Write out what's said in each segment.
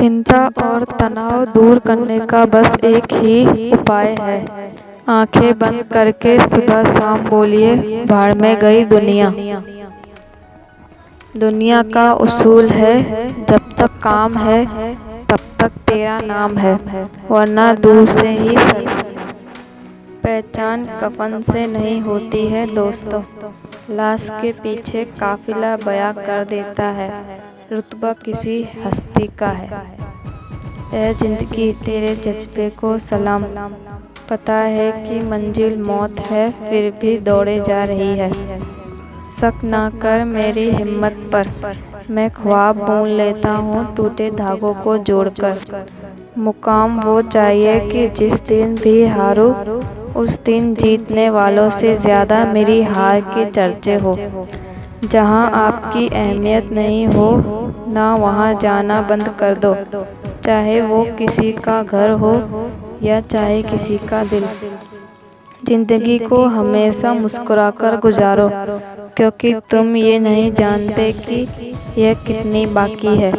चिंता और तनाव दूर करने का बस एक ही उपाय है। आंखें बंद करके सुबह शाम बोलिए, भाड़ में गई दुनिया। दुनिया का उसूल है, जब तक काम है तब तक तेरा नाम है, वरना दूर से ही सलाम है। पहचान कफन से नहीं होती है दोस्तों, लाश के पीछे काफिला बयां कर देता है, रुतबा किसी हस्ती का है। ऐ जिंदगी तेरे जज्बे को सलाम, पता है कि मंजिल मौत है फिर भी दौड़े जा रही है। शक ना कर मेरी हिम्मत पर, मैं ख्वाब बुन लेता हूँ टूटे धागों को जोड़कर। मुकाम वो चाहिए कि जिस दिन भी हारूं उस दिन जीतने वालों से ज़्यादा मेरी हार के चर्चे हो। जहाँ आपकी अहमियत नहीं हो ना वहाँ जाना बंद कर दो, चाहे वो किसी का घर हो या चाहे किसी का दिल। जिंदगी को हमेशा मुस्कुराकर गुजारो, क्योंकि तुम ये नहीं जानते कि यह कितनी बाकी है।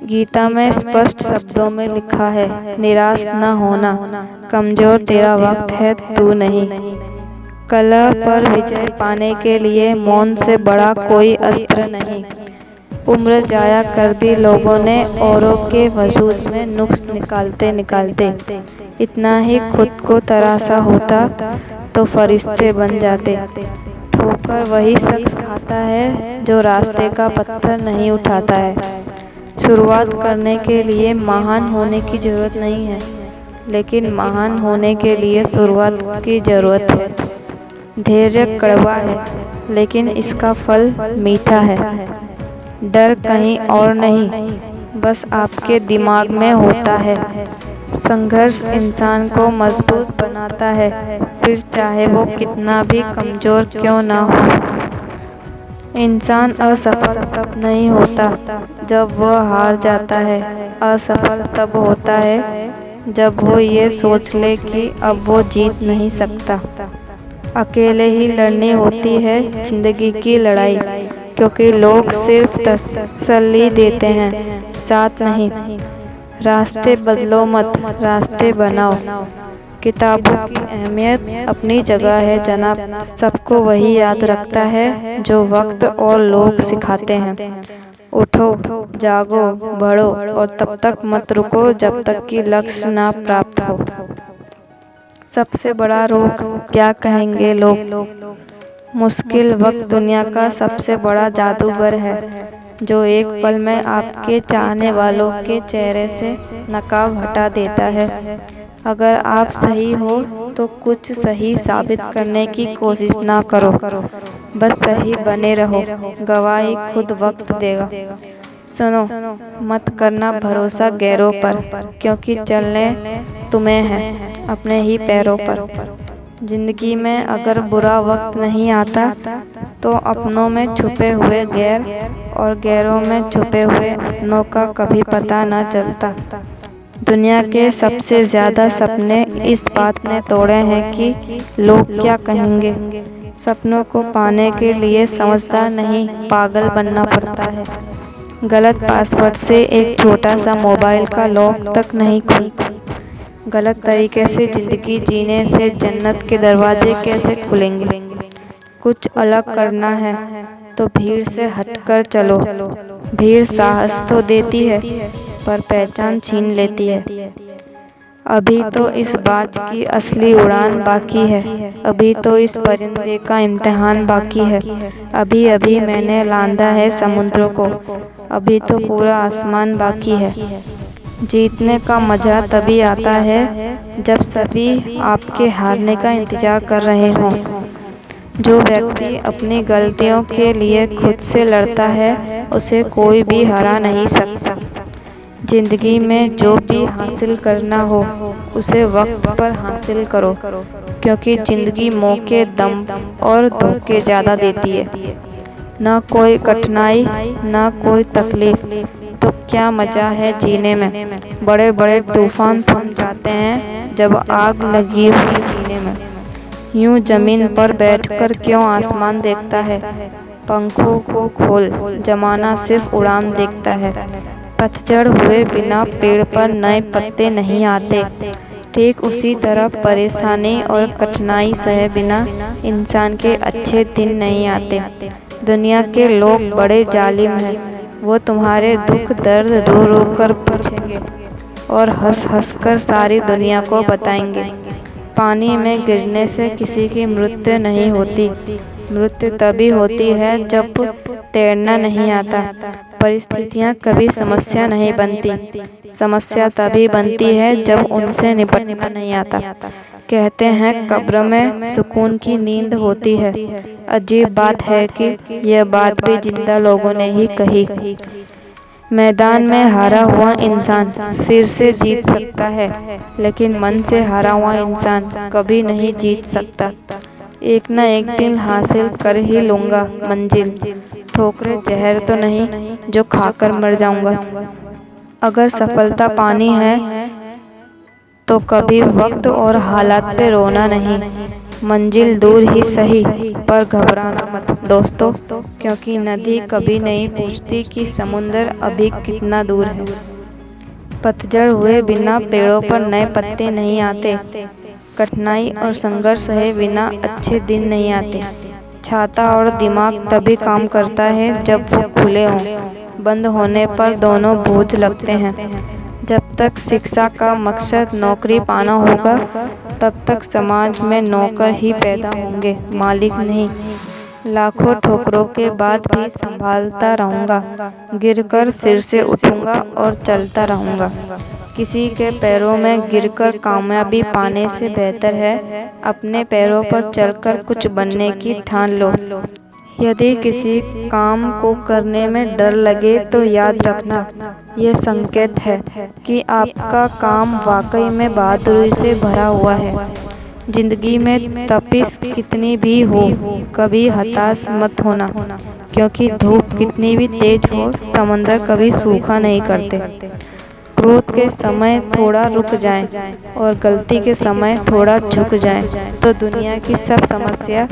गीता में स्पष्ट शब्दों में लिखा है, निराश न होना, कमजोर तेरा वक्त है तू नहीं। कलह पर विजय पाने के लिए मौन से बड़ा कोई अस्त्र नहीं। उम्र जाया कर दी लोगों ने औरों के वजूद में नुक्स निकालते निकालते। इतना ही खुद को तरासा होता तो फरिश्ते बन जाते। ठोकर वही शख्स खाता है जो रास्ते का पत्थर नहीं उठाता है। शुरुआत करने के लिए महान होने की जरूरत नहीं है, लेकिन महान होने के लिए शुरुआत की जरूरत है। धैर्य कड़वा है, लेकिन इसका फल मीठा है। डर कहीं और नहीं, बस आपके दिमाग में होता है। संघर्ष इंसान को मजबूत बनाता है, फिर चाहे वो कितना भी कमजोर क्यों ना हो। इंसान असफल तब नहीं होता जब वह हार जाता है, असफल तब होता है जब वो ये सोच ले कि अब वो जीत नहीं सकता। अकेले ही लड़नी होती है जिंदगी की लड़ाई, क्योंकि लोग सिर्फ तसल्ली देते हैं, साथ नहीं। रास्ते बदलो मत, रास्ते बनाओ। किताबों की अहमियत अपनी जगह है जनाब, सबको वही याद रखता है जो वक्त और लोग सिखाते हैं। उठो, जागो, बढ़ो और तब तक मत रुको जब तक कि लक्ष्य ना प्राप्त हो। सबसे बड़ा रोग क्या कहेंगे लोग? मुश्किल वक्त दुनिया का सबसे बड़ा जादूगर है, जो एक पल में आपके चाहने वालों के चेहरे से नकाब हटा देता है। अगर आप सही हो तो कुछ सही साबित करने की कोशिश ना करो, बस सही बने रहो, गवाही खुद वक्त देगा। सुनो, मत करना भरोसा गैरों पर, क्योंकि चलने तुम्हें है अपने ही पैरों पर। जिंदगी में अगर बुरा वक्त नहीं आता तो अपनों में छुपे हुए गैर और गैरों में छुपे हुए अपनों का कभी पता न चलता। दुनिया के सबसे ज्यादा सपने इस बात ने तोड़े हैं कि लोग क्या कहेंगे। सपनों को पाने के लिए समझदार नहीं, पागल बनना पड़ता है। गलत पासवर्ड से एक छोटा सा मोबाइल का लॉक तक नहीं खुलता। गलत तरीके से जिंदगी जीने से जन्नत के दरवाजे कैसे खुलेंगे। कुछ अलग करना है तो भीड़ से हटकर चलो। भीड़ साहस तो देती है पर पहचान छीन लेती है। अभी तो इस बाज की असली उड़ान बाकी है, अभी तो इस परिंदे का इम्तिहान बाकी है। अभी अभी मैंने लांधा है समुद्र को, अभी तो पूरा आसमान बाकी है। जीतने का मजा तभी आता है जब सभी आपके हारने का इंतजार कर रहे हों। जो व्यक्ति अपनी गलतियों के लिए खुद से लड़ता है, उसे कोई भी हरा नहीं सकता। जिंदगी में जो भी हासिल करना हो उसे वक्त पर हासिल करो, क्योंकि जिंदगी मौके, दम और धोखे ज़्यादा देती है। ना कोई कठिनाई ना कोई तकलीफ, तो क्या मजा है जीने में। बड़े बड़े तूफान थम जाते हैं जब आग लगी हुई सीने में। यूं जमीन पर बैठकर क्यों आसमान देखता है। पंखों को खोल, जमाना सिर्फ उड़ान देखता है। पतझड़ हुए बिना पेड़ पर नए पत्ते नहीं आते। ठीक उसी तरह परेशानी और कठिनाई सहे बिना इंसान के अच्छे दिन नहीं आते। दुनिया के लोग बड़े जालिम हैं। वो तुम्हारे दुख दर्द रो रो कर पूछेंगे और हंस हंस कर सारी दुनिया को बताएंगे। पानी में गिरने से किसी की मृत्यु नहीं होती। मृत्यु तभी होती है जब तैरना नहीं आता। परिस्थितियाँ कभी समस्या नहीं बनती। समस्या तभी बनती है जब उनसे निपटना नहीं आता। कहते हैं कब्र में सुकून की नींद होती है। अजीब बात है कि यह बात भी जिंदा लोगों ने ही कही। मैदान में हारा हुआ इंसान फिर से जीत सकता है, लेकिन मन से हारा हुआ इंसान कभी नहीं जीत सकता। एक न एक दिन हासिल कर ही लूँगा मंजिल। ठोकरें जहर तो नहीं जो खाकर मर जाऊँगा। अगर सफलता पानी है तो कभी वक्त और हालात पे रोना नहीं। मंजिल दूर ही सही पर घबराना मत दोस्तों, क्योंकि नदी कभी नहीं पूछती कि समुंदर अभी कितना दूर है। पतझड़ हुए बिना पेड़ों पर नए पत्ते नहीं आते। कठिनाई और संघर्ष है बिना अच्छे दिन नहीं आते। छाता और दिमाग तभी काम करता है जब वो खुले हों। बंद होने पर दोनों बोझ लगते हैं। जब तक शिक्षा का मकसद नौकरी पाना होगा, तब तक समाज में नौकर ही पैदा होंगे, मालिक नहीं। लाखों ठोकरों के बाद भी संभालता रहूँगा। गिरकर फिर से उठूँगा और चलता रहूँगा। किसी के पैरों में गिरकर कामयाबी पाने से बेहतर है अपने पैरों पर चलकर कुछ बनने की ठान लो। यदि किसी काम को करने में डर लगे तो याद रखना, यह संकेत है कि आपका काम वाकई में बहादुरी से भरा हुआ है। जिंदगी में तपिश कितनी भी हो, कभी हताश मत होना, क्योंकि धूप कितनी भी तेज हो, समंदर कभी सूखा नहीं करते। क्रोध के समय थोड़ा रुक जाएं और गलती के समय थोड़ा झुक जाएं, तो दुनिया की सब समस्या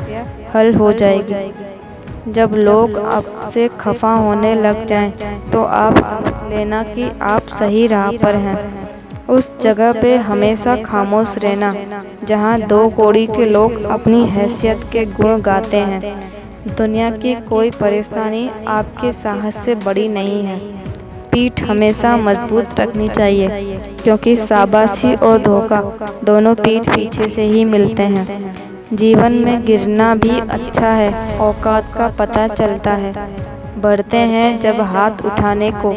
हल हो जाएगी। जब लोग आपसे खफा होने लग जाएं, तो आप समझ लेना कि आप सही राह पर हैं। उस जगह पे हमेशा खामोश रहना जहां दो कौड़ी के लोग अपनी हैसियत के गुण गाते हैं। दुनिया की कोई परेशानी आपके साहस से बड़ी नहीं है। पीठ हमेशा मजबूत रखनी चाहिए, क्योंकि शाबाशी और धोखा दोनों पीठ पीछे से ही मिलते हैं। जीवन में गिरना भी अच्छा है, औकात का पता चलता है। बढ़ते हैं जब हाथ उठाने को,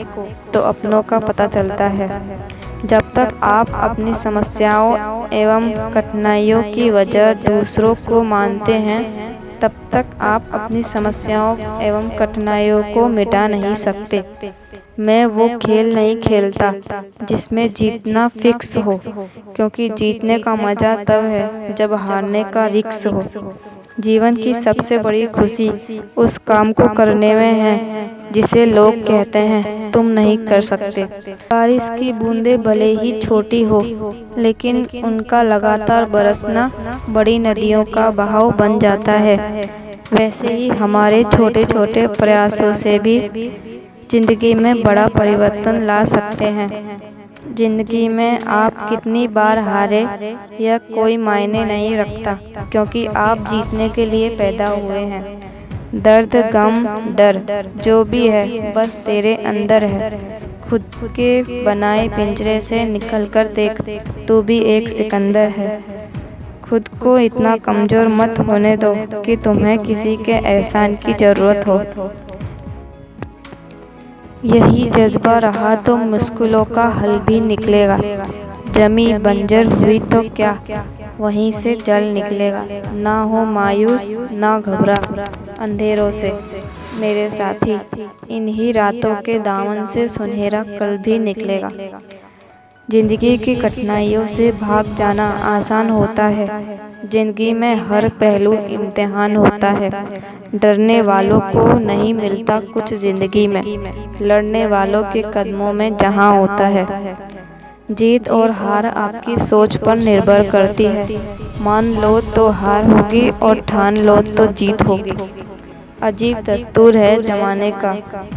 तो अपनों का पता चलता है। जब तक आप अपनी समस्याओं एवं कठिनाइयों की वजह दूसरों को मानते हैं, तब तक आप अपनी समस्याओं एवं कठिनाइयों को मिटा नहीं सकते। मैं वो खेल नहीं खेलता जिसमें जीतना फिक्स हो, क्योंकि जीतने का मज़ा तब है जब हारने का रिस्क हो। जीवन की सबसे बड़ी खुशी उस काम को करने में है जिसे लोग कहते हैं तुम नहीं कर सकते। बारिश की बूंदें भले ही छोटी हो, लेकिन उनका लगातार बरसना बड़ी नदियों का बहाव बन जाता है। वैसे ही हमारे छोटे छोटे प्रयासों से भी जिंदगी में बड़ा परिवर्तन ला सकते हैं। जिंदगी में आप कितनी बार हारे यह कोई मायने नहीं रखता, क्योंकि आप जीतने के लिए पैदा हुए हैं। दर्द गम डर जो भी है बस तेरे अंदर है। खुद के बनाए पिंजरे से निकलकर देख, तू भी एक सिकंदर है। खुद को इतना कमज़ोर मत होने दो कि तुम्हें किसी के एहसान की ज़रूरत हो। यही जज्बा रहा तो मुश्किलों का हल भी निकलेगा। जमी बंजर हुई तो क्या, वहीं से जल निकलेगा। ना हो मायूस ना घबरा अंधेरों से मेरे साथी, इन्हीं रातों के दामन से सुनहरा कल भी निकलेगा। जिंदगी की कठिनाइयों से भाग जाना आसान होता है। जिंदगी में हर पहलू इम्तिहान होता है। डरने वालों को नहीं मिलता कुछ जिंदगी में, लड़ने वालों के कदमों में जहां होता है। जीत और हार आपकी सोच पर निर्भर करती है। मान लो तो हार होगी और ठान लो तो जीत होगी। अजीब दस्तूर है ज़माने का,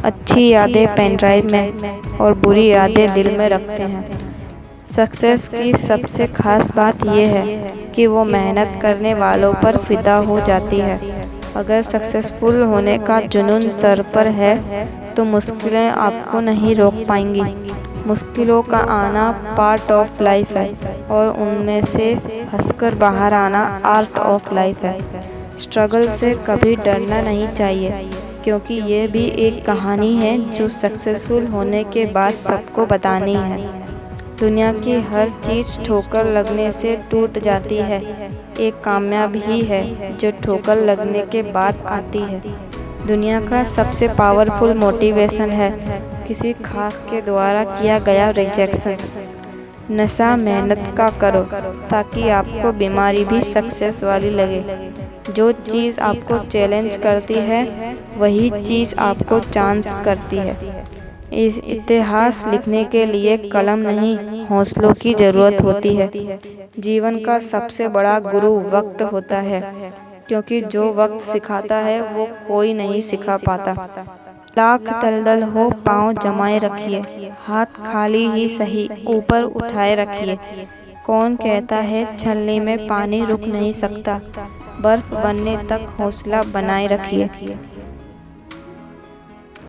अच्छी यादें पेन ड्राइव में और बुरी यादें दिल में रखते हैं। सक्सेस की सबसे ख़ास बात यह है कि वो मेहनत करने वालों पर फ़िदा हो जाती है। अगर सक्सेसफुल होने का जुनून सर पर है तो मुश्किलें आपको नहीं रोक पाएंगी। मुश्किलों का आना पार्ट ऑफ लाइफ है और उनमें से हंसकर बाहर आना आर्ट ऑफ लाइफ है। स्ट्रगल से कभी डरना नहीं चाहिए, क्योंकि ये भी एक कहानी है जो सक्सेसफुल होने के बाद सबको बतानी है। दुनिया की हर चीज़ ठोकर लगने से टूट जाती है, एक कामयाब ही है जो ठोकर लगने के बाद आती है। दुनिया का सबसे पावरफुल मोटिवेशन है किसी खास के द्वारा किया गया रिजेक्शन। नशा मेहनत का करो ताकि आपको बीमारी भी सक्सेस वाली लगे। जो चीज़ आपको चैलेंज करती है वही चीज़ आपको चांस करती है। इस इतिहास लिखने के लिए कलम नहीं, हौसलों की ज़रूरत होती है। जीवन का सबसे बड़ा गुरु वक्त होता है, क्योंकि जो वक्त सिखाता है वो कोई नहीं सिखा पाता। लाख दलदल हो पाँव जमाए रखिए, हाथ खाली ही सही ऊपर उठाए रखिए। कौन कहता है छलनी में पानी रुक नहीं सकता, बर्फ बनने तक हौसला बनाए रखिए।